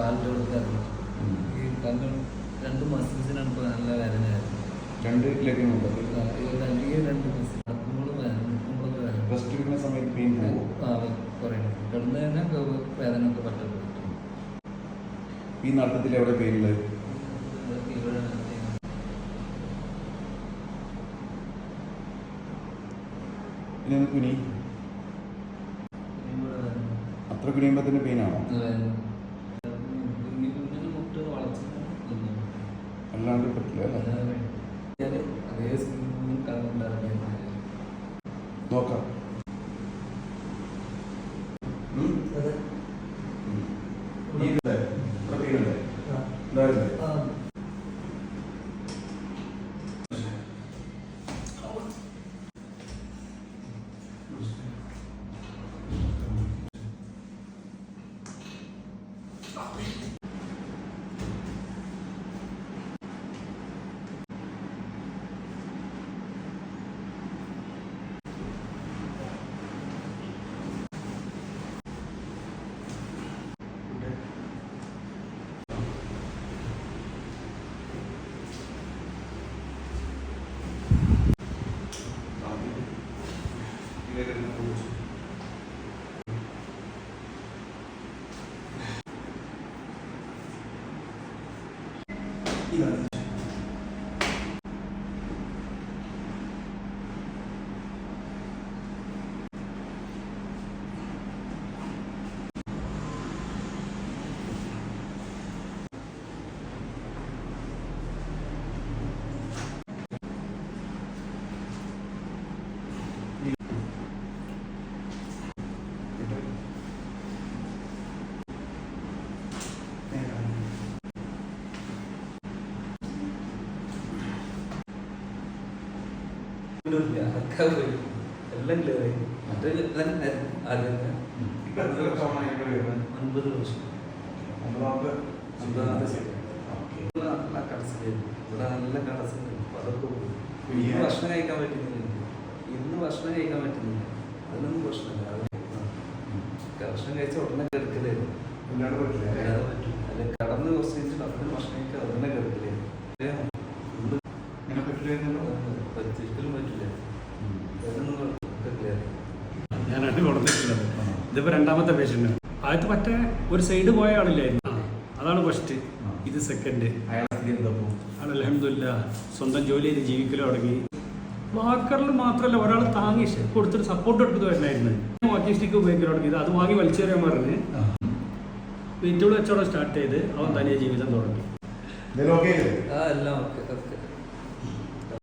കാലിൻ്റെ കൊടുക്കാറുണ്ട്. ഈ കാലിൻ്റെ 2 മസിൽസിനാണ് ഇപ്പോൾ നല്ല വേദനയായിരുന്നു. 2 ലെഗിനുണ്ട്. അല്ലെങ്കിൽ 2 മസിൽ നടക്കുമ്പോഴും വേദന, നിൽക്കുമ്പോഴൊക്കെ വേദന. റെസ്റ്റ് എടുക്കുന്ന സമയത്ത് പെയിൻ പോകും. കുറയണം. കിടന്ന് തന്നെ വേദന ഒക്കെ പറ്റുള്ളൂ. ഈ നടത്തത്തിൽ എവിടെ പെയിൻ ഉള്ളത്? പിന്നെ കുനി അത്ര കുനിയുമ്പോൾ തന്നെ പെയിനാണോ? അല്ലാണ്ട് പറ്റില്ല അല്ലേ? നോക്കാം. എല്ലാം ക്ലിയർ ആയി. മറ്റേ 9 വർഷം നല്ല കടസിലായിരുന്നു. ഇവിടെ നല്ല കടസുണ്ട്. അതൊക്കെ ഇന്ന് ഭക്ഷണം കഴിക്കാൻ പറ്റുന്നില്ല. അതിനൊന്നും പ്രശ്നമില്ല. ഭക്ഷണം കഴിച്ച ഉടനെ കിടക്കലായിരുന്നു. അല്ല കടന്ന് കുറച്ച് കഴിഞ്ഞിട്ട് അതിന് ഭക്ഷണം കഴിക്കാൻ ഉടനെ കിടക്കലായിരുന്നു. ഒരിക്കലും പറ്റില്ല. ഞാനായിട്ട് കൊടുത്തിട്ടുള്ളത്. ഇതിപ്പോൾ 2ാമത്തെ പേഷ്യൻ്റ്. ആദ്യത്തെ മറ്റേ ഒരു സൈഡ് പോയ ആളില്ലായിരുന്നു. അതാണ് ഫസ്റ്റ്. ഇത് സെക്കൻഡ്. ആണ് അൽഹംദുലില്ലാ സ്വന്തം ജോലി ചെയ്ത് ജീവിക്കലും തുടങ്ങി. വാക്കറിൽ മാത്രമല്ല ഒരാൾ താങ്ങി കൊടുത്തിട്ട് സപ്പോർട്ട് എടുത്ത് വരണമായിരുന്നു. വാക്കിംഗ് സ്റ്റിക്ക് ഉപയോഗിക്കാൻ തുടങ്ങി. അത് വാങ്ങി വലിച്ചേരാൻ പറഞ്ഞ് വീട്ടുകൾ വെച്ചോടെ സ്റ്റാർട്ട് ചെയ്ത് അവൻ തനിയെ ജീവിതം തുടങ്ങി. എല്ലാം ഓക്കെ.